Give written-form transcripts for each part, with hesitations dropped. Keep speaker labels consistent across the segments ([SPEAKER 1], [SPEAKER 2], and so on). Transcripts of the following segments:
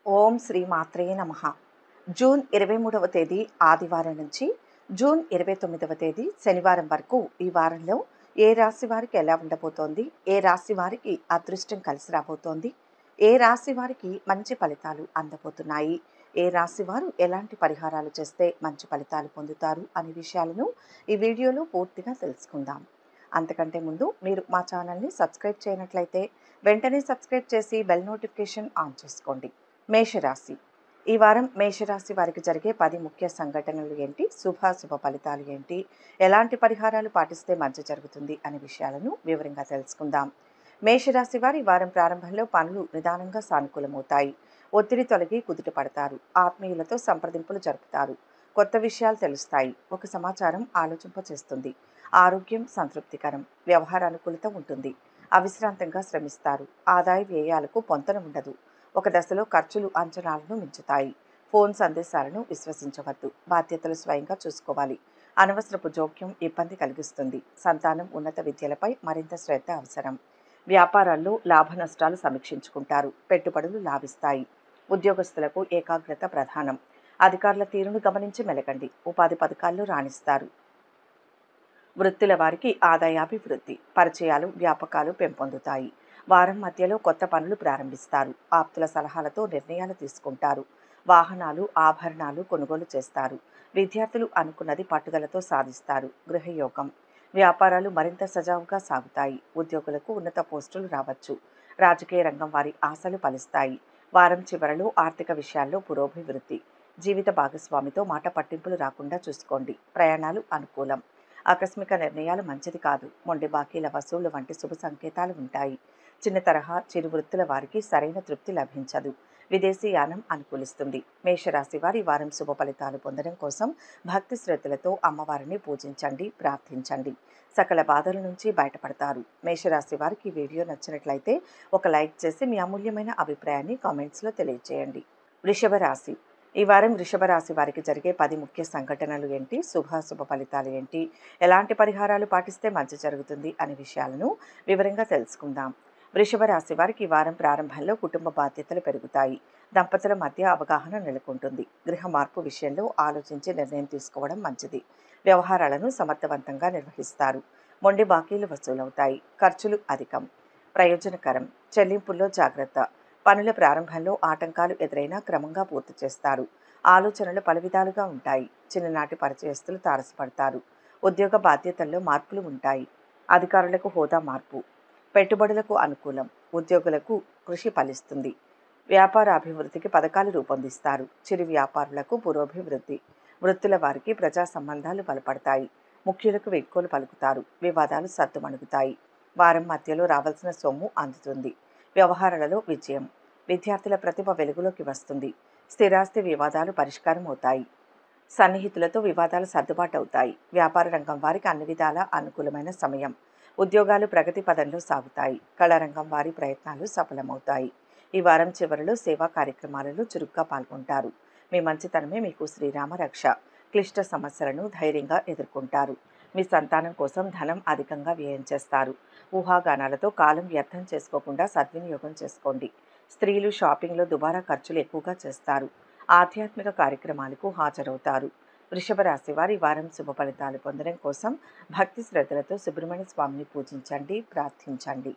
[SPEAKER 1] ఓం శ్రీ మాత్రే నమః. జూన్ 23వ తేదీ ఆదివారం నుంచి జూన్ 29వ తేదీ శనివారం వరకు ఈ వారంలో ఏ రాశి వారికి ఎలా ఉండబోతోంది, ఏ రాశి వారికి అదృష్టం కలిసి రాబోతోంది, ఏ రాశి వారికి మంచి ఫలితాలు అందబోతున్నాయి, ఏ రాశి వారు ఎలాంటి పరిహారాలు చేస్తే మంచి ఫలితాలు పొందుతారు అనే విషయాలను ఈ వీడియోలో పూర్తిగా తెలుసుకుందాం. అంతకంటే ముందు మీరు మా ఛానల్ని సబ్స్క్రైబ్ చేయనట్లయితే వెంటనే సబ్స్క్రైబ్ చేసి బెల్ నోటిఫికేషన్ ఆన్ చేసుకోండి. మేషరాశి. ఈ వారం మేషరాశి వారికి జరిగే 10 ముఖ్య సంఘటనలు ఏంటి, శుభాశుభ ఫలితాలు ఏంటి, ఎలాంటి పరిహారాలు పాటిస్తే మంచి జరుగుతుంది అనే విషయాలను వివరంగా తెలుసుకుందాం. మేషరాశి వారి వారం ప్రారంభంలో పనులు నిదానంగా సానుకూలమవుతాయి. ఒత్తిడి తొలగి కుదుట పడతారు. ఆత్మీయులతో సంప్రదింపులు జరుపుతారు. కొత్త విషయాలు తెలుస్తాయి. ఒక సమాచారం ఆలోచింపచేస్తుంది. ఆరోగ్యం సంతృప్తికరం. వ్యవహార అనుకూలత ఉంటుంది. అవిశ్రాంతంగా శ్రమిస్తారు. ఆదాయ వ్యయాలకు పొంతన ఉండదు. ఒక దశలో ఖర్చులు అంచనాలను మించుతాయి. ఫోన్ సందేశాలను విశ్వసించవద్దు. బాధ్యతలు స్వయంగా చూసుకోవాలి. అనవసరపు జోక్యం ఇబ్బంది కలిగిస్తుంది. సంతానం ఉన్నత విద్యలపై మరింత శ్రద్ధ అవసరం. వ్యాపారాల్లో లాభ నష్టాలు సమీక్షించుకుంటారు. పెట్టుబడులు లాభిస్తాయి. ఉద్యోగస్తులకు ఏకాగ్రత ప్రధానం. అధికారుల తీరును గమనించి మెలగండి. ఉపాధి పథకాల్లో రాణిస్తారు. వృత్తుల వారికి ఆదాయాభివృద్ధి. పరిచయాలు వ్యాపకాలు పెంపొందుతాయి. వారం మధ్యలో కొత్త పనులు ప్రారంభిస్తారు. ఆప్తుల సలహాలతో నిర్ణయాలు తీసుకుంటారు. వాహనాలు ఆభరణాలు కొనుగోలు చేస్తారు. విద్యార్థులు అనుకున్నది పట్టుదలతో సాధిస్తారు. గృహయోగం. వ్యాపారాలు మరింత సజావుగా సాగుతాయి. ఉద్యోగులకు ఉన్నత పోస్టులు రావచ్చు. రాజకీయ రంగం వారి ఆశలు ఫలిస్తాయి. వారం చివరలో ఆర్థిక విషయాల్లో పురోభివృద్ధి. జీవిత భాగస్వామితో మాట పట్టింపులు రాకుండా చూసుకోండి. ప్రయాణాలు అనుకూలం. ఆకస్మిక నిర్ణయాలు మంచిది కాదు. మొండి బాకీల వసూళ్లు వంటి శుభ సంకేతాలు ఉంటాయి. చిన్న తరహా చిరు వృత్తుల వారికి సరైన తృప్తి లభించదు. విదేశీ యానం అనుకూలిస్తుంది. మేషరాశి వారి వారం శుభ ఫలితాలు పొందడం కోసం భక్తి శ్రద్ధలతో అమ్మవారిని పూజించండి, ప్రార్థించండి. సకల బాధల నుంచి బయటపడతారు. మేషరాశి వారికి ఈ వీడియో నచ్చినట్లయితే ఒక లైక్ చేసి మీ అమూల్యమైన అభిప్రాయాన్ని కామెంట్స్లో తెలియజేయండి. వృషభ రాశి. ఈ వారం వృషభ రాశి వారికి జరిగే 10 ముఖ్య సంఘటనలు ఏంటి, శుభాశుభ ఫలితాలు ఏంటి, ఎలాంటి పరిహారాలు పాటిస్తే మంచి జరుగుతుంది అనే విషయాలను వివరంగా తెలుసుకుందాం. వృషభ రాశి వారికి ఈ వారం ప్రారంభంలో కుటుంబ బాధ్యతలు పెరుగుతాయి. దంపతుల మధ్య అవగాహన నెలకొంటుంది. గృహ మార్పు విషయంలో ఆలోచించి నిర్ణయం తీసుకోవడం మంచిది. వ్యవహారాలను సమర్థవంతంగా నిర్వహిస్తారు. మొండి బాకీలు వసూలవుతాయి. ఖర్చులు అధికం. ప్రయోజనకరం. చెల్లింపుల్లో జాగ్రత్త. పనుల ప్రారంభంలో ఆటంకాలు ఎదురైనా క్రమంగా పూర్తి చేస్తారు. ఆలోచనలు పలు విధాలుగా ఉంటాయి. చిన్ననాటి పరిచయస్తులు తారసపడతారు. ఉద్యోగ బాధ్యతల్లో మార్పులు ఉంటాయి. అధికారులకు హోదా మార్పు. పెట్టుబడులకు అనుకూలం. ఉద్యోగులకు కృషి ఫలిస్తుంది. వ్యాపార అభివృద్ధికి పథకాలు రూపొందిస్తారు. చిరు వ్యాపారులకు పురోభివృద్ధి. వృత్తుల వారికి ప్రజా సంబంధాలు బలపడతాయి. ముఖ్యులకు వీడ్కోలు పలుకుతారు. వివాదాలు సద్దుమణుగుతాయి. వారం మధ్యలో రావాల్సిన సొమ్ము అందుతుంది. వ్యవహారాలలో విజయం. విద్యార్థుల ప్రతిభ వెలుగులోకి వస్తుంది. స్థిరాస్తి వివాదాలు పరిష్కారం అవుతాయి. సన్నిహితులతో వివాదాలు సర్దుబాటు అవుతాయి. వ్యాపార రంగం వారికి అన్ని విధాల అనుకూలమైన సమయం. ఉద్యోగాలు ప్రగతి పదంలో సాగుతాయి. కళారంగం వారి ప్రయత్నాలు సఫలమవుతాయి. ఈ వారం చివరిలో సేవా కార్యక్రమాలలో చురుగ్గా పాల్గొంటారు. మీ మంచితనమే మీకు శ్రీరామ రక్ష. క్లిష్ట సమస్యలను ధైర్యంగా ఎదుర్కొంటారు. మీ సంతానం కోసం ధనం అధికంగా వ్యయం చేస్తారు. ఊహాగానాలతో కాలం వ్యర్థం చేసుకోకుండా సద్వినియోగం చేసుకోండి. స్త్రీలు షాపింగ్లో దుబారా ఖర్చులు ఎక్కువగా చేస్తారు. ఆధ్యాత్మిక కార్యక్రమాలకు హాజరవుతారు. వృషభ రాశి వారి వారం శుభ ఫలితాలు పొందడం కోసం భక్తి శ్రద్ధలతో సుబ్రహ్మణ్య స్వామిని పూజించండి, ప్రార్థించండి.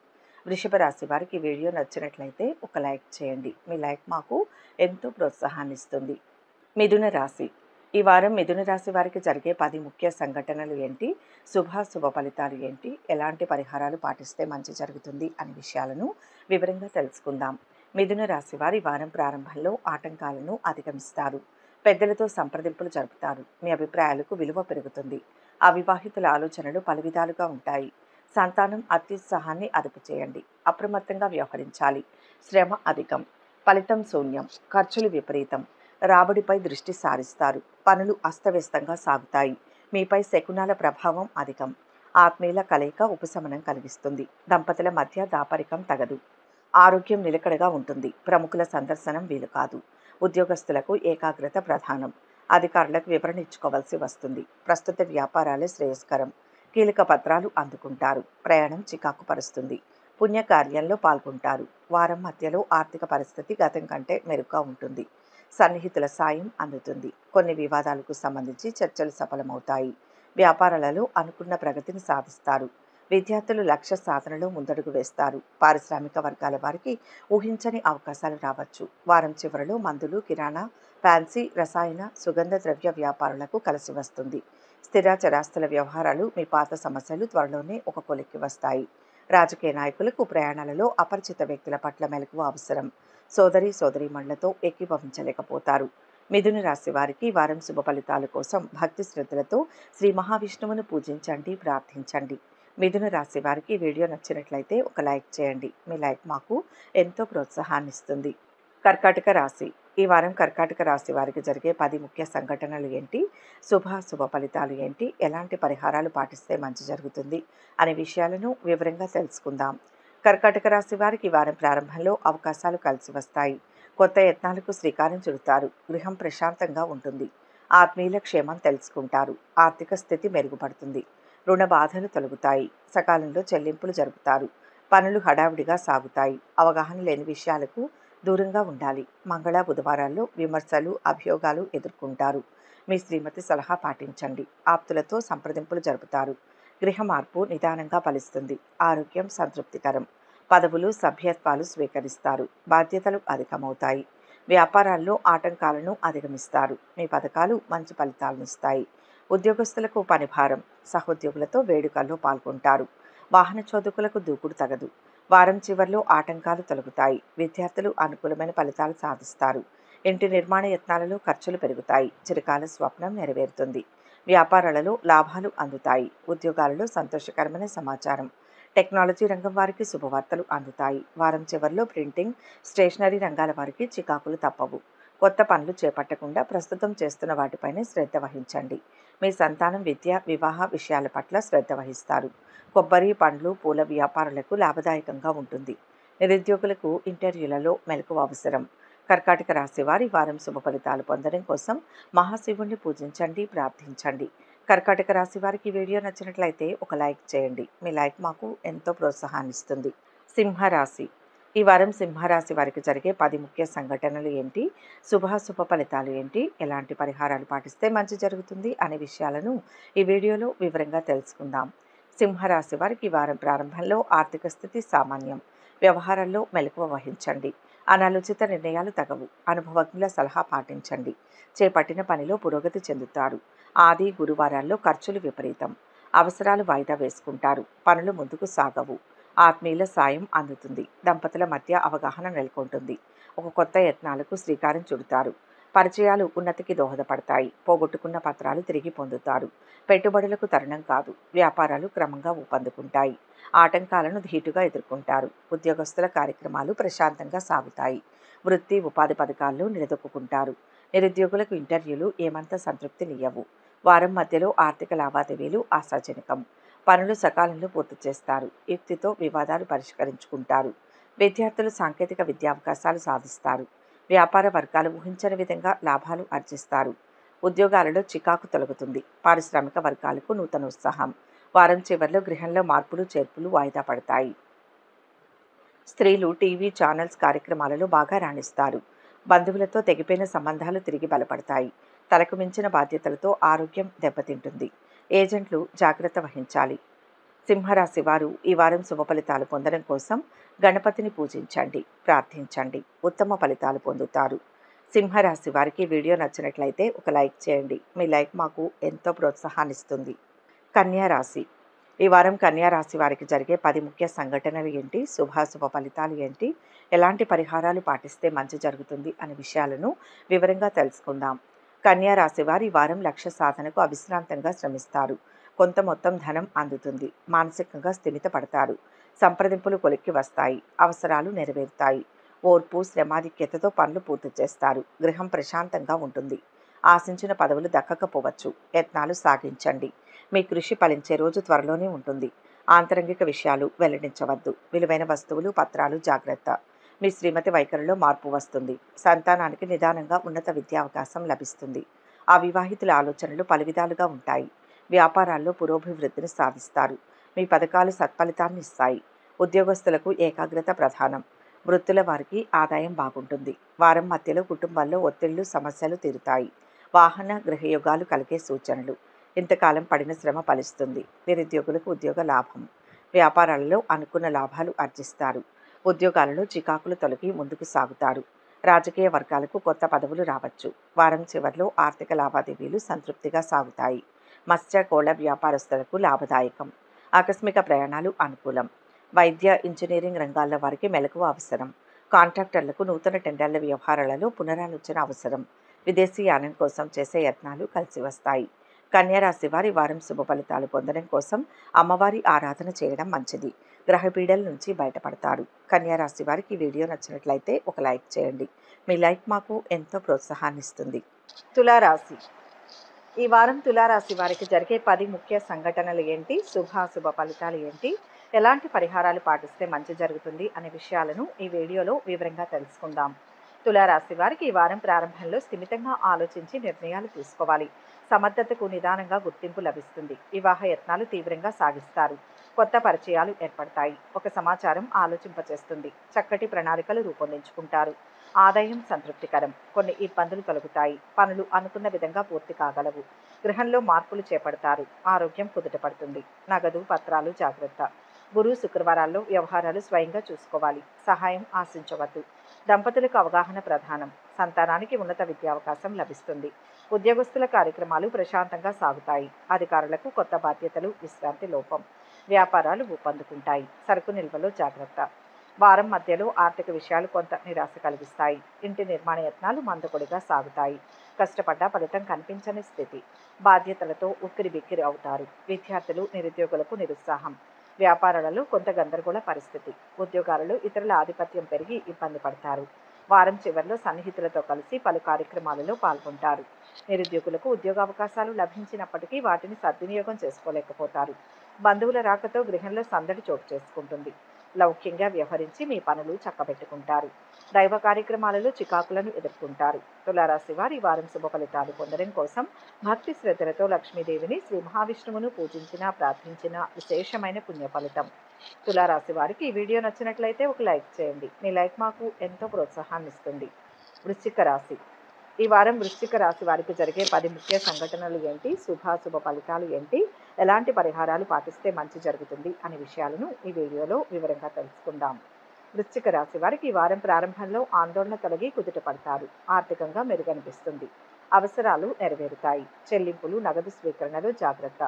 [SPEAKER 1] వృషభ రాశి వారికి వీడియో నచ్చినట్లయితే ఒక లైక్ చేయండి. మీ లైక్ మాకు ఎంతో ప్రోత్సాహాన్ని ఇస్తుంది. మిథున రాశి. ఈ వారం మిథున రాశి వారికి జరిగే 10 ముఖ్య సంఘటనలు ఏంటి, శుభాశుభ ఫలితాలు ఏంటి, ఎలాంటి పరిహారాలు పాటిస్తే మంచి జరుగుతుంది అనే విషయాలను వివరంగా తెలుసుకుందాం. మిథున రాశి వారి వారం ప్రారంభంలో ఆటంకాలను అధిగమిస్తారు. పెద్దలతో సంప్రదింపులు జరుపుతారు. మీ అభిప్రాయాలకు విలువ పెరుగుతుంది. అవివాహితుల ఆలోచనలు పలు విధాలుగా ఉంటాయి. సంతానం అత్యుత్సాహాన్ని అదుపు చేయండి. అప్రమత్తంగా వ్యవహరించాలి. శ్రమ అధికం. ఫలితం శూన్యం. ఖర్చులు విపరీతం. రాబడిపై దృష్టి సారిస్తారు. పనులు అస్తవ్యస్తంగా సాగుతాయి. మీపై శకునాల ప్రభావం అధికం. ఆత్మీయుల కలయిక ఉపశమనం కలిగిస్తుంది. దంపతుల మధ్య దాపరికం తగదు. ఆరోగ్యం నిలకడగా ఉంటుంది. ప్రముఖుల సందర్శనం వీలు కాదు. ఉద్యోగస్తులకు ఏకాగ్రత ప్రధానం. అధికారులకు వివరణ ఇచ్చుకోవాల్సి వస్తుంది. ప్రస్తుత వ్యాపారాలే శ్రేయస్కరం. కీలక పత్రాలు అందుకుంటారు. ప్రయాణం చికాకు పరుస్తుంది. పుణ్యకార్యంలో పాల్గొంటారు. వారం మధ్యలో ఆర్థిక పరిస్థితి గతం కంటే మెరుగ్గా ఉంటుంది. సన్నిహితుల సాయం అందుతుంది. కొన్ని వివాదాలకు సంబంధించి చర్చలు సఫలమవుతాయి. వ్యాపారాలలో అనుకున్న ప్రగతిని సాధిస్తారు. విద్యార్థులు లక్ష్య సాధనలో ముందడుగు వేస్తారు. పారిశ్రామిక వర్గాల వారికి ఊహించని అవకాశాలు రావచ్చు. వారం చివరలో మందులు, కిరాణా, ఫ్యాన్సీ, రసాయన, సుగంధ ద్రవ్య వ్యాపారులకు కలిసి వస్తుంది. స్థిర చరాస్తుల వ్యవహారాలు, మీ పాత సమస్యలు త్వరలోనే ఒక కొలిక్కి వస్తాయి. రాజకీయ నాయకులకు ప్రయాణాలలో అపరిచిత వ్యక్తుల పట్ల మెలకువ అవసరం. సోదరీమణులతో ఏకీభవించలేకపోతారు. మిథున రాశి వారికి ఈ వారం శుభ ఫలితాల కోసం భక్తి శ్రద్ధలతో శ్రీ మహావిష్ణువును పూజించండి, ప్రార్థించండి. మిథున రాశి వారికి ఈ వీడియో నచ్చినట్లయితే ఒక లైక్ చేయండి. మీ లైక్ మాకు ఎంతో ప్రోత్సాహాన్ని ఇస్తుంది. కర్కాటక రాశి. ఈ వారం కర్కాటక రాశి వారికి జరిగే 10 ముఖ్య సంఘటనలు ఏంటి, శుభ ఫలితాలు ఏంటి, ఎలాంటి పరిహారాలు పాటిస్తే మంచి జరుగుతుంది అనే విషయాలను వివరంగా తెలుసుకుందాం. కర్కాటక రాశి వారికి ఈ వారం ప్రారంభంలో అవకాశాలు కలిసి వస్తాయి. కొత్త యత్నాలకు శ్రీకారం చుడతారు. గృహం ప్రశాంతంగా ఉంటుంది. ఆత్మీయుల క్షేమం తెలుసుకుంటారు. ఆర్థిక స్థితి మెరుగుపడుతుంది. రుణ బాధలు తొలగుతాయి. సకాలంలో చెల్లింపులు జరుపుతారు. పనులు హడావిడిగా సాగుతాయి. అవగాహన లేని విషయాలకు దూరంగా ఉండాలి. మంగళ, బుధవారాల్లో విమర్శలు, అభియోగాలు ఎదుర్కొంటారు. మీ శ్రీమతి సలహా పాటించండి. ఆప్తులతో సంప్రదింపులు జరుపుతారు. గృహ మార్పు నిదానంగా ఫలిస్తుంది. ఆరోగ్యం సంతృప్తికరం. పదవులు, సభ్యత్వాలు స్వీకరిస్తారు. బాధ్యతలు అధికమవుతాయి. వ్యాపారాల్లో ఆటంకాలను అధిగమిస్తారు. మీ పథకాలు మంచి ఫలితాలనిస్తాయి. ఉద్యోగస్తులకు పనిభారం. సహోద్యోగులతో వేడుకల్లో పాల్గొంటారు. వాహన చోదకులకు దూకుడు తగదు. వారం చివర్లో ఆటంకాలు తొలగుతాయి. విద్యార్థులు అనుకూలమైన ఫలితాలు సాధిస్తారు. ఇంటి నిర్మాణ యత్నాలలో ఖర్చులు పెరుగుతాయి. చిరకాల స్వప్నం నెరవేరుతుంది. వ్యాపారాలలో లాభాలు అందుతాయి. ఉద్యోగాలలో సంతోషకరమైన సమాచారం. టెక్నాలజీ రంగం వారికి శుభవార్తలు అందుతాయి. వారం చివర్లో ప్రింటింగ్, స్టేషనరీ రంగాల వారికి చికాకులు తప్పవు. కొత్త పనులు చేపట్టకుండా ప్రస్తుతం చేస్తున్న వాటిపైనే శ్రద్ధ వహించండి. మీ సంతానం విద్య, వివాహ విషయాల పట్ల శ్రద్ధ వహిస్తారు. కొబ్బరి, పండ్లు, పూల వ్యాపారులకు లాభదాయకంగా ఉంటుంది. నిరుద్యోగులకు ఇంటర్వ్యూలలో మెలకువ అవసరం. కర్కాటక రాశి వారి వారం శుభ ఫలితాలు పొందడం కోసం మహాశివుణ్ణి పూజించండి, ప్రార్థించండి. కర్కాటక రాశి వారికి ఈ వీడియో నచ్చినట్లయితే ఒక లైక్ చేయండి. మీ లైక్ మాకు ఎంతో ప్రోత్సాహాన్ని ఇస్తుంది. సింహరాశి. ఈ వారం సింహరాశి వారికి జరిగే 10 ముఖ్య సంఘటనలు ఏంటి, శుభ ఫలితాలు ఏంటి, ఎలాంటి పరిహారాలు పాటిస్తే మంచి జరుగుతుంది అనే విషయాలను ఈ వీడియోలో వివరంగా తెలుసుకుందాం. సింహరాశి వారికి ఈ వారం ప్రారంభంలో ఆర్థిక స్థితి సామాన్యం. వ్యవహారాల్లో మెలకువ వహించండి. అనాలోచిత నిర్ణయాలు తగవు. అనుభవజ్ఞుల సలహా పాటించండి. చేపట్టిన పనిలో పురోగతి చెందుతారు. ఆది, గురువారాల్లో ఖర్చులు విపరీతం. అవసరాలు వాయిదా వేసుకుంటారు. పనులు ముందుకు సాగవు. ఆత్మీయుల సాయం అందుతుంది. దంపతుల మధ్య అవగాహన నెలకొంటుంది. ఒక కొత్త యత్నాలకు శ్రీకారం చుడతారు. పరిచయాలు ఉన్నతికి దోహదపడతాయి. పోగొట్టుకున్న పత్రాలు తిరిగి పొందుతారు. పెట్టుబడులకు తరుణం కాదు. వ్యాపారాలు క్రమంగా ఊపందుకుంటాయి. ఆటంకాలను ధీటుగా ఎదుర్కొంటారు. ఉద్యోగస్తుల కార్యక్రమాలు ప్రశాంతంగా సాగుతాయి. వృత్తి, ఉపాధి పథకాల్లో నిలదొక్కుంటారు. నిరుద్యోగులకు ఇంటర్వ్యూలు ఏమంత సంతృప్తినియ్యవు. వారం మధ్యలో ఆర్థిక లావాదేవీలు ఆశాజనకం. పనులు సకాలంలో పూర్తి చేస్తారు. యుక్తితో వివాదాలు పరిష్కరించుకుంటారు. విద్యార్థులు సాంకేతిక విద్యావకాశాలు సాధిస్తారు. వ్యాపార వర్గాలు ఊహించని విధంగా లాభాలు ఆర్జిస్తారు. ఉద్యోగాలలో చికాకు తొలగుతుంది. పారిశ్రామిక వర్గాలకు నూతన ఉత్సాహం. వారం చివర్లో గృహంలో మార్పులు, చేర్పులు వాయిదా పడతాయి. స్త్రీలు టీవీ ఛానల్స్ కార్యక్రమాలలో బాగా రాణిస్తారు. బంధువులతో తెగిపోయిన సంబంధాలు తిరిగి బలపడతాయి. తలకు మించిన బాధ్యతలతో ఆరోగ్యం దెబ్బతింటుంది. ఏజెంట్లు జాగ్రత్త వహించాలి. సింహరాశి వారు ఈ వారం శుభ ఫలితాలు పొందడం కోసం గణపతిని పూజించండి, ప్రార్థించండి. ఉత్తమ ఫలితాలు పొందుతారు. సింహరాశి వారికి వీడియో నచ్చినట్లయితే ఒక లైక్ చేయండి. మీ లైక్ మాకు ఎంతో ప్రోత్సాహాన్నిస్తుంది. కన్యా రాశి. ఈ వారం కన్యా రాశి వారికి జరిగే 10 ముఖ్య సంఘటనలు ఏంటి, శుభ ఫలితాలు ఏంటి, ఎలాంటి పరిహారాలు పాటిస్తే మంచి జరుగుతుంది అనే విషయాలను వివరంగా తెలుసుకుందాం. కన్యా రాశి వారు ఈ వారం లక్ష్య సాధనకు అవిశ్రాంతంగా శ్రమిస్తారు. కొంత మొత్తం ధనం అందుతుంది. మానసికంగా స్థిమిత పడతారు. సంప్రదింపులు కొలిక్కి వస్తాయి. అవసరాలు నెరవేరుతాయి. ఓర్పు, శ్రమాధిక్యతతో పనులు పూర్తి చేస్తారు. గృహం ప్రశాంతంగా ఉంటుంది. ఆశించిన పదవులు దక్కకపోవచ్చు. యత్నాలు సాగించండి. మీ కృషి ఫలించే రోజు త్వరలోనే ఉంటుంది. ఆంతరంగిక విషయాలు వెల్లడించవద్దు. విలువైన వస్తువులు, పత్రాలు జాగ్రత్త. మీ శ్రీమతి వైఖరిలో మార్పు వస్తుంది. సంతానానికి నిదానంగా ఉన్నత విద్యావకాశం లభిస్తుంది. అవివాహితుల ఆలోచనలు పలు విధాలుగా ఉంటాయి. వ్యాపారాల్లో పురోభివృద్ధిని సాధిస్తారు. మీ పథకాలు సత్ఫలితాన్ని ఇస్తాయి. ఉద్యోగస్తులకు ఏకాగ్రత ప్రధానం. వృత్తుల వారికి ఆదాయం బాగుంటుంది. వారం మధ్యలో కుటుంబాల్లో ఒత్తిళ్లు, సమస్యలు తీరుతాయి. వాహన గృహయోగాలు కలిగే సూచనలు. ఇంతకాలం పడిన శ్రమ ఫలిస్తుంది. నిరుద్యోగులకు ఉద్యోగ లాభం. వ్యాపారాలలో అనుకున్న లాభాలు ఆర్జిస్తారు. ఉద్యోగాలలో చికాకులు తొలగి ముందుకు సాగుతారు. రాజకీయ వర్గాలకు కొత్త పదవులు రావచ్చు. వారం చివర్లో ఆర్థిక లావాదేవీలు సంతృప్తిగా సాగుతాయి. మత్స్య కోళ్ల వ్యాపారస్తులకు లాభదాయకం. ఆకస్మిక ప్రయాణాలు అనుకూలం. వైద్య, ఇంజనీరింగ్ రంగాల్లో వారికి మెలకువ అవసరం. కాంట్రాక్టర్లకు నూతన టెండర్ల వ్యవహారాలలో పునరాలోచన అవసరం. విదేశీ యానం కోసం చేసే యత్నాలు కలిసి వస్తాయి. కన్యారాశి వారి వారం శుభ ఫలితాలు పొందడం కోసం అమ్మవారి ఆరాధన చేయడం మంచిది. గ్రహపీడల నుంచి బయటపడతారు. కన్యారాశి వారికి ఈ వీడియో నచ్చినట్లయితే ఒక లైక్ చేయండి. మీ లైక్ మాకు ఎంతో ప్రోత్సాహాన్ని ఇస్తుంది. తులారాశి. ఈ వారం తులారాశి వారికి జరిగే 10 ముఖ్య సంఘటనలు ఏంటి, శుభాశుభ ఫలితాలు ఏంటి, ఎలాంటి పరిహారాలు పాటిస్తే మంచి జరుగుతుంది అనే విషయాలను ఈ వీడియోలో వివరంగా తెలుసుకుందాం. తులారాశి వారికి ఈ వారం ప్రారంభంలో స్థిమితంగా ఆలోచించి నిర్ణయాలు తీసుకోవాలి. సమర్థతకు నిదానంగా గుర్తింపు లభిస్తుంది. వివాహ యత్నాలు తీవ్రంగా సాగిస్తారు. కొత్త పరిచయాలు ఏర్పడతాయి. ఒక సమాచారం ఆలోచింపచేస్తుంది. చక్కటి ప్రణాళికలు రూపొందించుకుంటారు. ఆదాయం సంతృప్తికరం. కొన్ని ఇబ్బందులు తొలగుతాయి. పనులు అనుకున్న విధంగా పూర్తి కాగలవు. గృహంలో మార్పులు చేపడతారు. ఆరోగ్యం కుదుటపడుతుంది. నగదు, పత్రాలు జాగ్రత్త. గురు, శుక్రవారాల్లో వ్యవహారాలు స్వయంగా చూసుకోవాలి. సహాయం ఆశించవద్దు. దంపతులకు అవగాహన ప్రధానం. సంతానానికి ఉన్నత విద్యావకాశం లభిస్తుంది. ఉద్యోగస్తుల కార్యక్రమాలు ప్రశాంతంగా సాగుతాయి. అధికారులకు కొత్త బాధ్యతలు, విశ్రాంతి లోపం. వ్యాపారాలు ఊపందుకుంటాయి. సరుకు నిల్వలో జాగ్రత్త. వారం మధ్యలో ఆర్థిక విషయాలు కొంత నిరాశ కలిగిస్తాయి. ఇంటి నిర్మాణ యత్నాలు మందకొడిగా సాగుతాయి. కష్టపడ్డ ఫలితం కనిపించని స్థితి. బాధ్యతలతో ఉక్కిరి బిక్కిరి అవుతారు. విద్యార్థులు, నిరుద్యోగులకు నిరుత్సాహం. వ్యాపారాలలో కొంత గందరగోళ పరిస్థితి. ఉద్యోగాలలో ఇతరుల ఆధిపత్యం పెరిగి ఇబ్బంది పడతారు. వారం చివరిలో సన్నిహితులతో కలిసి పలు కార్యక్రమాలలో పాల్గొంటారు. నిరుద్యోగులకు ఉద్యోగావకాశాలు లభించినప్పటికీ వాటిని సద్వినియోగం చేసుకోలేకపోతారు. బంధువుల రాకతో గృహంలో సందడి చోటు చేసుకుంటుంది. లౌక్యంగా వ్యవహరించి మీ పనులు చక్కబెట్టుకుంటారు. దైవ కార్యక్రమాలలో చికాకులను ఎదుర్కొంటారు. తులారాశి వారి వారం శుభ ఫలితాలు పొందడం కోసం భక్తి శ్రద్ధలతో లక్ష్మీదేవిని, శ్రీ మహావిష్ణువును పూజించిన, ప్రార్థించిన విశేషమైన పుణ్య ఫలితం. తులారాశి వారికి ఈ వీడియో నచ్చినట్లయితే ఒక లైక్ చేయండి. మీ లైక్ మాకు ఎంతో ప్రోత్సాహాన్ని ఇస్తుంది. వృశ్చిక రాశి. ఈ వారం వృశ్చిక రాశి వారికి జరిగే 10 ముఖ్య సంఘటనలు ఏంటి, శుభాశుభ ఫలితాలు ఏంటి, ఎలాంటి పరిహారాలు పాటిస్తే మంచి జరుగుతుంది అనే విషయాలను ఈ వీడియోలో వివరంగా తెలుసుకుందాం. వృశ్చిక రాశి వారికి ఈ వారం ప్రారంభంలో ఆందోళన తొలగి కుదుట పడతారు. ఆర్థికంగా మెరుగనిపిస్తుంది. అవసరాలు నెరవేరుతాయి. చెల్లింపులు, నగదు స్వీకరణలో జాగ్రత్త.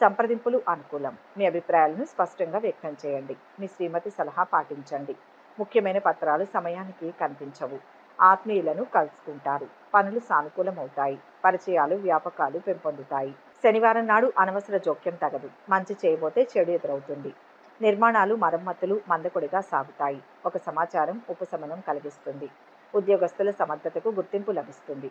[SPEAKER 1] సంప్రదింపులు అనుకూలం. మీ అభిప్రాయాలను స్పష్టంగా వ్యక్తం చేయండి. మీ శ్రీమతి సలహా పాటించండి. ముఖ్యమైన పత్రాలు సమయానికి కనిపించవు. ఆత్మీయులను కలుసుకుంటారు. పనులు సానుకూలమవుతాయి. పరిచయాలు, వ్యాపకాలు పెంపొందుతాయి. శనివారం నాడు అనవసర జోక్యం తగదు. మంచి చేయబోతే చెడు ఎదురవుతుంది. నిర్మాణాలు, మరమ్మతులు మందకొడిగా సాగుతాయి. ఒక సమాచారం ఉపశమనం కలిగిస్తుంది. ఉద్యోగస్తుల సమర్థతకు గుర్తింపు లభిస్తుంది.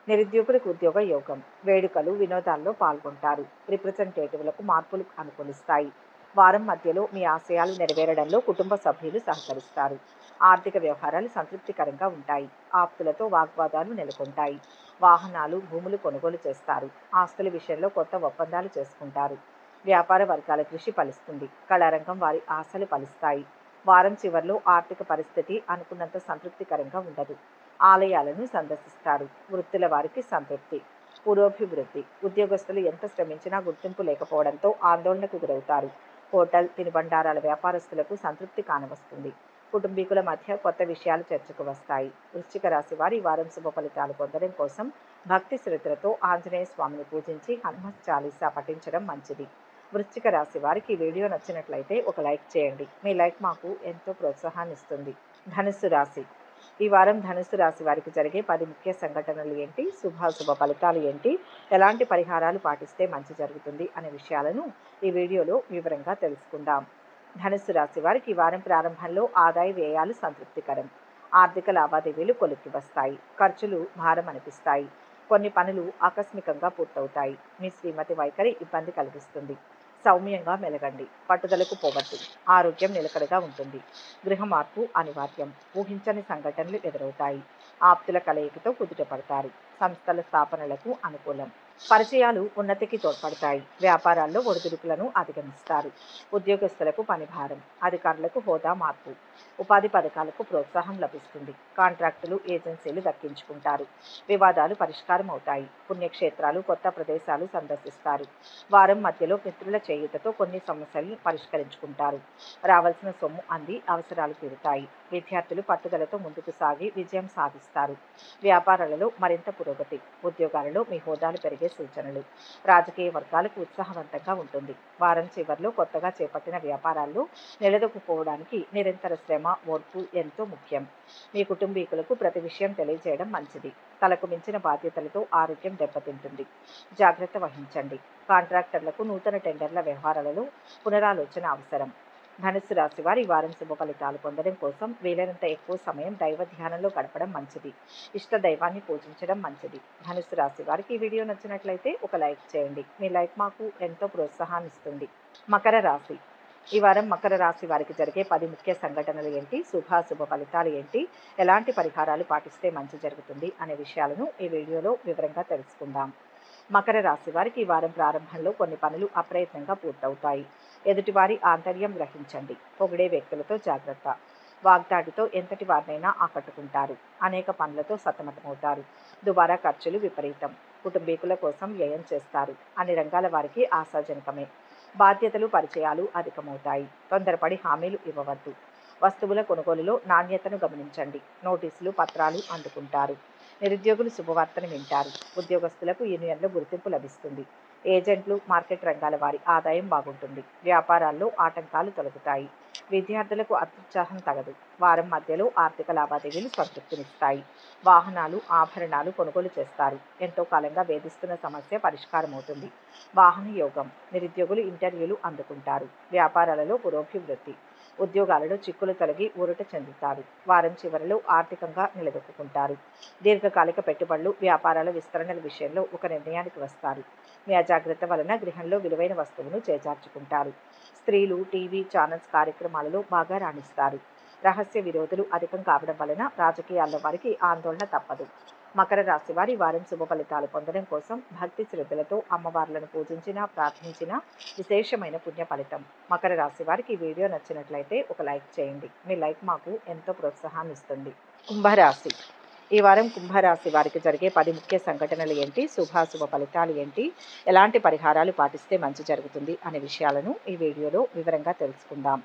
[SPEAKER 1] నిరుద్యోగులకు ఉద్యోగ యోగం. వేడుకలు, వినోదాల్లో పాల్గొంటారు. రిప్రజెంటేటివ్లకు మార్పులు అనుకూలిస్తాయి. వారం మధ్యలో మీ ఆశయాలు నెరవేరడంలో కుటుంబ సభ్యులు సహకరిస్తారు. ఆర్థిక వ్యవహారాలు సంతృప్తికరంగా ఉంటాయి. ఆప్తులతో వాగ్వాదాలు నెలకొంటాయి. వాహనాలు, భూములు కొనుగోలు చేస్తారు. ఆస్తుల విషయంలో కొత్త ఒప్పందాలు చేసుకుంటారు. వ్యాపార వర్గాల కృషి ఫలిస్తుంది. కళారంగం వారి ఆశలు ఫలిస్తాయి. వారం చివరిలో ఆర్థిక పరిస్థితి అనుకున్నంత సంతృప్తికరంగా ఉండదు. ఆలయాలను సందర్శిస్తారు. వృత్తుల వారికి సంతృప్తి, పురోభివృద్ధి. ఉద్యోగస్తులు ఎంత శ్రమించినా గుర్తింపు లేకపోవడంతో ఆందోళనకు గురవుతారు. హోటల్, తినుబండారాల వ్యాపారస్తులకు సంతృప్తి కానవస్తుంది. కుటుంబీకుల మధ్య కొత్త విషయాలు చర్చకు వస్తాయి. వృశ్చిక రాశి వారి వారం శుభ ఫలితాలు పొందడం కోసం భక్తి శ్రద్ధలతో ఆంజనేయ స్వామిని పూజించి హనుమత్ చాలీసా పఠించడం మంచిది. వృశ్చిక రాశి వారికి ఈ వీడియో నచ్చినట్లయితే ఒక లైక్ చేయండి. మీ లైక్ మాకు ఎంతో ప్రోత్సాహాన్ని ఇస్తుంది. ధనుస్సు రాశి. ఈ వారం ధనుస్సు రాశి వారికి జరిగే 10 ముఖ్య సంఘటనలు ఏంటి, శుభాశుభ ఫలితాలు ఏంటి, ఎలాంటి పరిహారాలు పాటిస్తే మంచి జరుగుతుంది అనే విషయాలను ఈ వీడియోలో వివరంగా తెలుసుకుందాం. ధనుస్సు రాశి వారికి ఈ వారం ప్రారంభంలో ఆదాయ వ్యయాలు సంతృప్తికరం. ఆర్థిక లావాదేవీలు కొలిక్కి వస్తాయి. ఖర్చులు భారం అనిపిస్తాయి. కొన్ని పనులు ఆకస్మికంగా పూర్తవుతాయి. మీ శ్రీమతి వైఖరి ఇబ్బంది కలిగిస్తుంది. సౌమ్యంగా మెలగండి. పట్టుదలకు పోవద్దు. ఆరోగ్యం నిలకడగా ఉంటుంది. గృహ మార్పు అనివార్యం. ఊహించని సంఘటనలు ఎదురవుతాయి. ఆప్తుల కలయికతో కుదుట పడతారు. సంస్థల స్థాపనలకు అనుకూలం. పరిచయాలు ఉన్నతికి తోడ్పడతాయి. వ్యాపారాల్లో ఒడిదుడుకులను అధిగమిస్తారు. ఉద్యోగస్తులకు పని భారం, అధికారులకు హోదా మార్పు, ఉపాధి పథకాలకు ప్రోత్సాహం లభిస్తుంది. కాంట్రాక్టులు, ఏజెన్సీలు దక్కించుకుంటారు. వివాదాలు పరిష్కారం అవుతాయి. పుణ్యక్షేత్రాలు, కొత్త ప్రదేశాలు సందర్శిస్తారు. వారం మధ్యలో మిత్రుల చేయూతతో కొన్ని సమస్యలను పరిష్కరించుకుంటారు. రావాల్సిన సొమ్ము అంది అవసరాలు తీరుతాయి. విద్యార్థులు పట్టుదలతో ముందుకు సాగి విజయం సాధిస్తారు. వ్యాపారాలలో మరింత పురోగతి, ఉద్యోగాలలో మీ హోదాలు పెరిగే సూచనలు. రాజకీయ వర్గాలకు ఉత్సాహవంతంగా ఉంటుంది. వారం చివరిలో కొత్తగా చేపట్టిన వ్యాపారాల్లో నిలదొక్కుకోవడానికి నిరంతర శ్రమ, ఓర్పు ఎంతో ముఖ్యం. మీ కుటుంబీకులకు ప్రతి విషయం తెలియజేయడం మంచిది. తలకు మించిన బాధ్యతలతో ఆరోగ్యం దెబ్బతింటుంది. జాగ్రత్త వహించండి. కాంట్రాక్టర్లకు నూతన టెండర్ల వ్యవహారాలలో పునరాలోచన అవసరం. ధనుస్సు రాశి వారి ఈ వారం శుభ ఫలితాలు పొందడం కోసం వీలైనంత ఎక్కువ సమయం దైవ ధ్యానంలో గడపడం మంచిది. ఇష్ట దైవాన్ని పూజించడం మంచిది. ధనుస్సు రాశి వారికి ఈ వీడియో నచ్చినట్లయితే ఒక లైక్ చేయండి. మీ లైక్ మాకు ఎంతో ప్రోత్సాహాన్ని ఇస్తుంది. మకర రాశి. ఈ వారం మకర రాశి వారికి జరిగే 10 ముఖ్య సంఘటనలు ఏంటి, శుభాశుభ ఫలితాలు ఏంటి, ఎలాంటి పరిహారాలు పాటిస్తే మంచి జరుగుతుంది అనే విషయాలను ఈ వీడియోలో వివరంగా తెలుసుకుందాం. మకర రాశి వారికి ఈ వారం ప్రారంభంలో కొన్ని పనులు అప్రయత్నంగా పూర్తవుతాయి. ఎదుటివారి ఆంతర్యం గ్రహించండి. పొగిడే వ్యక్తులతో జాగ్రత్త. వాగ్దాడితో ఎంతటి వారినైనా ఆకట్టుకుంటారు. అనేక పనులతో సతమతమవుతారు. దుబారా ఖర్చులు విపరీతం. కుటుంబీకుల కోసం వ్యయం చేస్తారు. అన్ని రంగాల వారికి ఆశాజనకమే. బాధ్యతలు, పరిచయాలు అధికమవుతాయి. తొందరపడి హామీలు ఇవ్వవద్దు. వస్తువుల కొనుగోలులో నాణ్యతను గమనించండి. నోటీసులు, పత్రాలు అందుకుంటారు. నిరుద్యోగులు శుభవార్తను వింటారు. ఉద్యోగస్తులకు యూనియన్లో గుర్తింపు లభిస్తుంది. ఏజెంట్లు, మార్కెట్ రంగాల వారి ఆదాయం బాగుంటుంది. వ్యాపారాల్లో ఆటంకాలు తొలగుతాయి. విద్యార్థులకు అత్యుత్సాహం తగదు. వారం మధ్యలో ఆర్థిక లావాదేవీలు సంతృప్తినిస్తాయి. వాహనాలు, ఆభరణాలు కొనుగోలు చేస్తారు. ఎంతో కాలంగా వేధిస్తున్న సమస్య పరిష్కారమవుతుంది. వాహన యోగం. నిరుద్యోగులు ఇంటర్వ్యూలు అందుకుంటారు. వ్యాపారాలలో పురోభివృద్ధి. ఉద్యోగాలలో చిక్కులు తొలగి ఊరట చెందుతారు. వారం చివరిలో ఆర్థికంగా నిలదొక్కుంటారు. దీర్ఘకాలిక పెట్టుబడులు, వ్యాపారాల విస్తరణల విషయంలో ఒక నిర్ణయానికి వస్తారు. మీ అజాగ్రత్త వలన గృహంలో విలువైన వస్తువును చేజార్చుకుంటారు. స్త్రీలు టీవీ ఛానల్స్ కార్యక్రమాలలో బాగా రాణిస్తారు. రహస్య విరోధులు అధికం కావడం వలన రాజకీయాల్లో వారికి ఆందోళన తప్పదు. మకర రాశి వారి వారం శుభ ఫలితాలు పొందడం కోసం భక్తి శ్రద్ధలతో అమ్మవార్లను పూజించినా, ప్రార్థించినా విశేషమైన పుణ్య ఫలితం. మకర రాశి వారికి ఈ వీడియో నచ్చినట్లయితే ఒక లైక్ చేయండి. మీ లైక్ మాకు ఎంతో ప్రోత్సాహాన్ని ఇస్తుంది. కుంభరాశి. ఈ వారం కుంభరాశి వారికి జరిగే 10 ముఖ్య సంఘటనలు ఏంటి, శుభాశుభ ఫలితాలు ఏంటి, ఎలాంటి పరిహారాలు పాటిస్తే మంచి జరుగుతుంది అనే విషయాలను ఈ వీడియోలో వివరంగా తెలుసుకుందాం.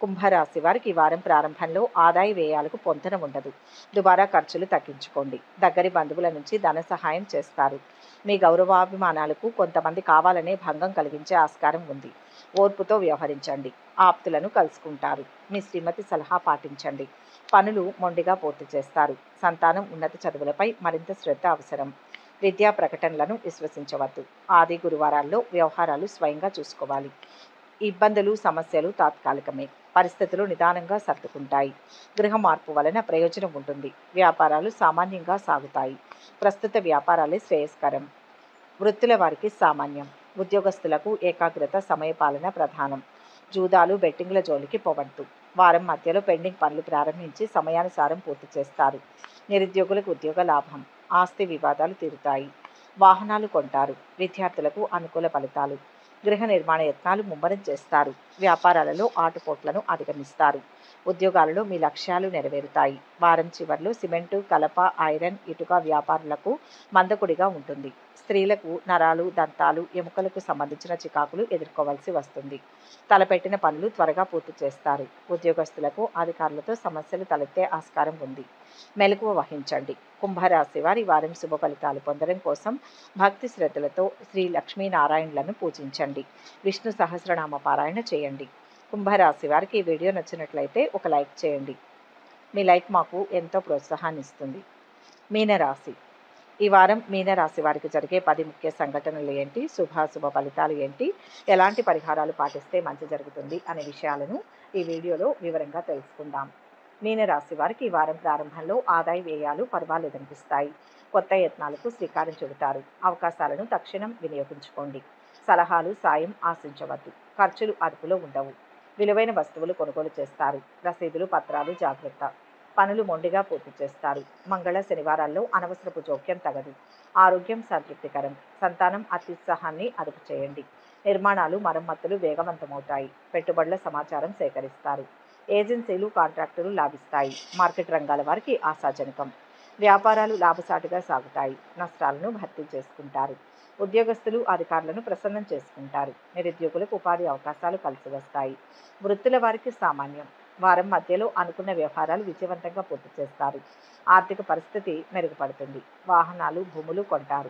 [SPEAKER 1] కుంభరాశి వారికి ఈ వారం ప్రారంభంలో ఆదాయ వ్యయాలకు పొంతన ఉండదు. దుబారా ఖర్చులు తగ్గించుకోండి. దగ్గరి బంధువుల నుంచి ధన సహాయం చేస్తారు. మీ గౌరవాభిమానాలకు కొంతమంది కావాలనే భంగం కలిగించే ఆస్కారం ఉంది. ఓర్పుతో వ్యవహరించండి. ఆప్తులను కలుసుకుంటారు. మీ శ్రీమతి సలహా పాటించండి. పనులు మొండిగా పూర్తి చేస్తారు. సంతానం ఉన్నత చదువులపై మరింత శ్రద్ధ అవసరం. విద్యా ప్రకటనలను విశ్వసించవద్దు. ఆది గురువారాల్లో వ్యవహారాలు స్వయంగా చూసుకోవాలి. ఇబ్బందులు, సమస్యలు తాత్కాలికమే. పరిస్థితులు నిదానంగా సర్దుకుంటాయి. గృహ మార్పు వలన ప్రయోజనం ఉంటుంది. వ్యాపారాలు సామాన్యంగా సాగుతాయి. ప్రస్తుత వ్యాపారాలే శ్రేయస్కరం. వృత్తుల వారికి సామాన్యం. ఉద్యోగస్తులకు ఏకాగ్రత, సమయపాలన ప్రధానం. జూదాలు, బెట్టింగ్ల జోలికి పోవద్దు. వారం మధ్యలో పెండింగ్ పనులు ప్రారంభించి సమయానుసారం పూర్తి చేస్తారు. నిరుద్యోగులకు ఉద్యోగ లాభం. ఆస్తి వివాదాలు తీరుతాయి. వాహనాలు కొంటారు. విద్యార్థులకు అనుకూల ఫలితాలు. గృహ నిర్మాణ యత్నాలు ముమ్మరం చేస్తారు. వ్యాపారాలలో ఆటుపోట్లను అధిగమిస్తారు. ఉద్యోగాలలో మీ లక్ష్యాలు నెరవేరుతాయి. వారం చివరిలో సిమెంటు, కలప, ఐరన్, ఇటుక వ్యాపారులకు మందకొడిగా ఉంటుంది. స్త్రీలకు నరాలు, దంతాలు, ఎముకలకు సంబంధించిన చికాకులు ఎదుర్కోవాల్సి వస్తుంది. తలపెట్టిన పనులు త్వరగా పూర్తి చేస్తారు. ఉద్యోగస్తులకు అధికారులతో సమస్యలు తలెత్తే ఆస్కారం ఉంది. మెలకువ వహించండి. కుంభరాశి వారి వారం శుభ ఫలితాలు పొందడం కోసం భక్తి శ్రద్ధలతో శ్రీ లక్ష్మీనారాయణులను పూజించండి. విష్ణు సహస్రనామ పారాయణ చేయండి. కుంభరాశి వారికి ఈ వీడియో నచ్చినట్లయితే ఒక లైక్ చేయండి. మీ లైక్ మాకు ఎంతో ప్రోత్సాహాన్ని ఇస్తుంది. మీనరాశి. ఈ వారం మీనరాశి వారికి జరిగే 10 ముఖ్య సంఘటనలు ఏంటి, శుభాశుభ ఫలితాలు ఏంటి, ఎలాంటి పరిహారాలు పాటిస్తే మంచి జరుగుతుంది అనే విషయాలను ఈ వీడియోలో వివరంగా తెలుసుకుందాం. మీనరాశి వారికి ఈ వారం ప్రారంభంలో ఆదాయ వ్యయాలు పర్వాలేదనిపిస్తాయి. కొత్త యత్నాలకు శ్రీకారం చుడతారు. అవకాశాలను తక్షణం వినియోగించుకోండి. సలహాలు, సాయం ఆశించవద్దు. ఖర్చులు అదుపులో ఉండవు. విలువైన వస్తువులు కొనుగోలు చేస్తారు. రసీదులు, పత్రాలు జాగ్రత్త. పనులు మొండిగా పూర్తి చేస్తారు. మంగళ శనివారాల్లో అనవసరపు జోక్యం తగదు. ఆరోగ్యం సంతృప్తికరం. సంతానం అత్యుత్సాహాన్ని అదుపు చేయండి. నిర్మాణాలు మరమ్మతులు వేగవంతమవుతాయి. పెట్టుబడుల సమాచారం సేకరిస్తారు. ఏజెన్సీలు కాంట్రాక్టులు లాభిస్తాయి. మార్కెట్ రంగాల వారికి ఆశాజనకం. వ్యాపారాలు లాభసాటిగా సాగుతాయి. నష్టాలను భర్తీ చేసుకుంటారు. ఉద్యోగస్తులు అధికారులను ప్రసన్నం చేసుకుంటారు. నిరుద్యోగులకు ఉపాధి అవకాశాలు కలిసి వస్తాయి. వృత్తుల వారికి సామాన్యం. వారం మధ్యలో అనుకున్న వ్యవహారాలు విజయవంతంగా పూర్తి చేస్తారు. ఆర్థిక పరిస్థితి మెరుగుపడుతుంది. వాహనాలు భూములు కొంటారు.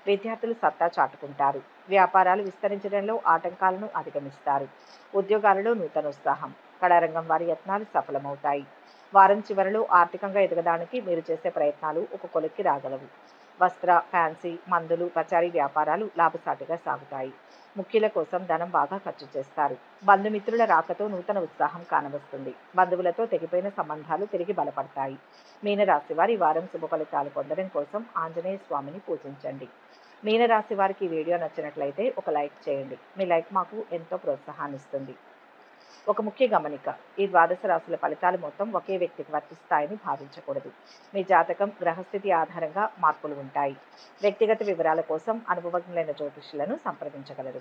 [SPEAKER 1] విద్యార్థులు సత్తా చాటుకుంటారు. వ్యాపారాలు విస్తరించడంలో ఆటంకాలను అధిగమిస్తారు. ఉద్యోగాలలో నూతనోత్సాహం. కళారంగం వారి యత్నాలు సఫలమవుతాయి. వారం చివరలో ఆర్థికంగా ఎదగడానికి మీరు చేసే ప్రయత్నాలు ఒక కొలిక్కి రాగలవు. వస్త్ర, ఫ్యాన్సీ, మందులు, పచారీ వ్యాపారాలు లాభసాటిగా సాగుతాయి. ముఖ్యుల కోసం ధనం బాగా ఖర్చు చేస్తారు. బంధుమిత్రుల రాకతో నూతన ఉత్సాహం కానవస్తుంది. బంధువులతో తెగిపోయిన సంబంధాలు తిరిగి బలపడతాయి. మీనరాశి వారి వారం శుభ ఫలితాలు పొందడం కోసం ఆంజనేయ స్వామిని పూజించండి. మీనరాశి వారికి ఈ వీడియో నచ్చినట్లయితే ఒక లైక్ చేయండి. మీ లైక్ మాకు ఎంతో ప్రోత్సాహాన్ని ఇస్తుంది. ఒక ముఖ్య గమనిక, ఈ ద్వాదశ రాశుల ఫలితాలు మొత్తం ఒకే వ్యక్తికి వర్తిస్తాయని భావించకూడదు. మీ జాతకం, గ్రహస్థితి ఆధారంగా మార్పులు ఉంటాయి. వ్యక్తిగత వివరాల కోసం అనుభవజ్ఞులైన జ్యోతిష్యులను సంప్రదించగలరు.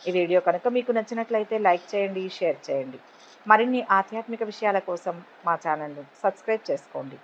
[SPEAKER 1] ఈ వీడియో కనుక మీకు నచ్చినట్లయితే లైక్ చేయండి, షేర్ చేయండి. మరిన్ని ఆధ్యాత్మిక విషయాల కోసం మా ఛానల్ను సబ్స్క్రైబ్ చేసుకోండి.